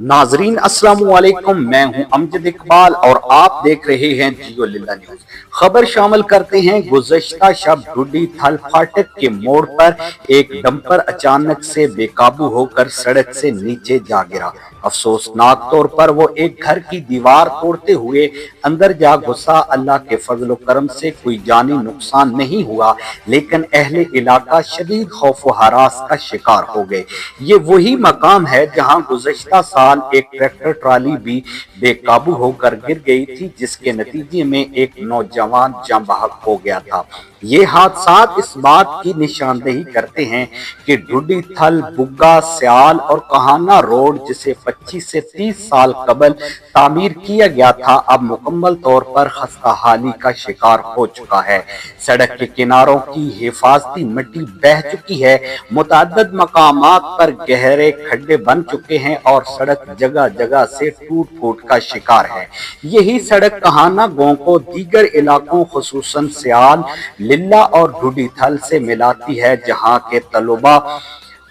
नाजरीन अस्सलाम वालेकुम, मैं हूं अमजद इकबाल और आप देख रहे हैं जियो लिल्ला न्यूज। खबर शामिल करते हैं। गुज़श्ता शब ढूडी थल फाटक के मोड़ पर एक डंपर अचानक से बेकाबू होकर सड़क से नीचे जा गिरा। अफसोसनाक तौर पर वो एक घर की दीवार तोड़ते हुए अंदर जा घुसा। अल्लाह के फजल करम से कोई जानी नुकसान नहीं हुआ, लेकिन अहले इलाका शदीद खौफ व हरास का शिकार हो गए। ये वही मकाम है जहां गुज़श्ता साल एक ट्रैक्टर ट्राली भी बेकाबू होकर गिर गई थी, जिसके नतीजे में एक नौजवान जान बहक हो गया था। ये हादसात इस बात की निशानदेही करते हैं कि ढूडी थल, बुग्गा, स्याल और कहाना रोड, जिसे 25 से 30 साल कबल तामीर किया गया था, अब मुकम्मल तौर पर खस्ताहाली का शिकार हो चुका है। सड़क के किनारों की हिफाजती मिट्टी बह चुकी है, मुतअद्दिद मकामात पर गहरे खड्डे बन चुके हैं और सड़क जगह जगह से टूट फूट का शिकार है। यही सड़क कहाना गांव को दीगर इलाकों खुसूसन स्याल, लिल्ला और ढूडी थल से मिलाती है, जहां के तलबा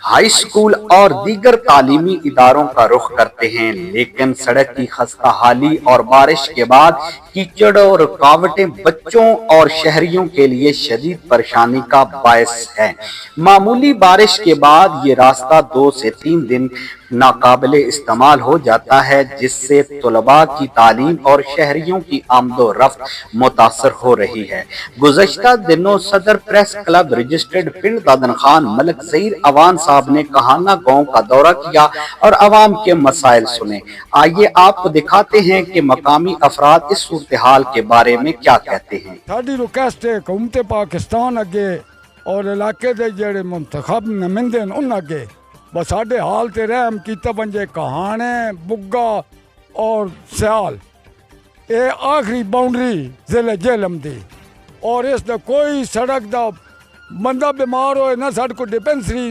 हाई स्कूल और दीगर तालीमी इदारों का रुख करते हैं। लेकिन सड़क की खस्ताहाली और बारिश के बाद कीचड़ और रुकावटें बच्चों और शहरियों के लिए शदीद परेशानी का बायस है। मामूली बारिश के बाद ये रास्ता 2 से 3 दिन नाकाबिले इस्तेमाल हो जाता है, जिससे तलबा की तालीम और शहरियों की आमदो रफ्त मुतासर हो रही है। गुज़श्ता दिनों सदर प्रेस क्लब रजिस्टर्ड पिंड दादन खान मलक ज़हीर अवान साहब ने कहाना गांव का दौरा किया और अवाम के मसाइल सुने। आइए आपको दिखाते हैं कि मकामी अफराद इस सूरत हाल के बारे में क्या कहते हैं। साडी रिक्वेस्ट है हुकूमत पाकिस्तान अगे और इलाके दे जेड़े मुंतखब नुमाइंदे न उन अगे बस साडे हाल ते रहम कीता बंजे कहाने, बुग्गा और स्याल ये आखिरी बाउंड्री जिले जेलम दी, और इस दा कोई सड़क दा बंदा बीमार होए ना साडे को डिस्पेंसरी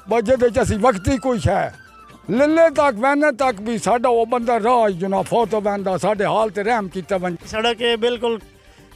बजे दे असी वक्ती कोई है लिल्ले तक वैने तक भी साडा वो बंदा राह जुना फोतो बंदा साडे हाल ते रहम कीता बंजे। सड़क बिल्कुल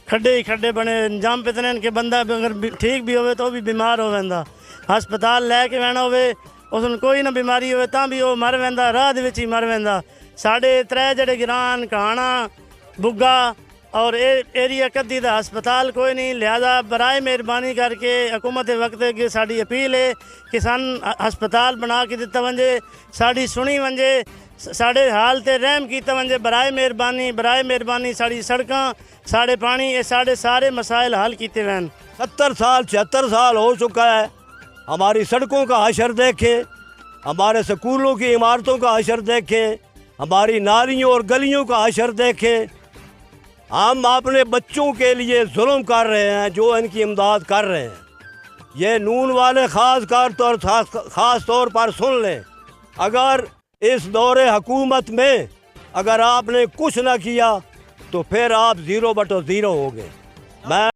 खड्डे ही खड्डे बने जाम पितने कि बंदा अगर ठीक भी होवे तो भी बीमार हो वैंदा, हस्पताल लैके वैना होवे उसन कोई ना बीमारी होवे तां भी वो मर वैंदा, राह दे विच ही मर वैंदा। साढ़े 3 जड़े गिरान कहाना, बुग्गा और एरिया कद्दी दा हस्पताल कोई नहीं, लिहाजा बराए मेहरबानी करके हुकूमत वक्त की साड़ी अपील है कि सन हस्पताल बना के दिता वंजे, साड़ी सुनी वंजे, साढ़े हाल ते रहम कीता वंजे। बराए मेहरबानी साड़ी सड़कां, साढ़े पानी, ये साढ़े सारे मसाइल हल कीते वैन। 70 साल 76 साल हो चुका है। हमारी सड़कों का हशर देखे, हमारे स्कूलों की इमारतों का हशर देखे, हमारी नालियों और गलियों का हशर देखे। हम अपने बच्चों के लिए जुल्म कर रहे हैं जो इनकी इमदाद कर रहे हैं। ये नून वाले ख़ास तौर पर सुन लें, अगर इस दौरे हुकूमत में अगर आपने कुछ ना किया तो फिर आप 0/0 हो गए। मैं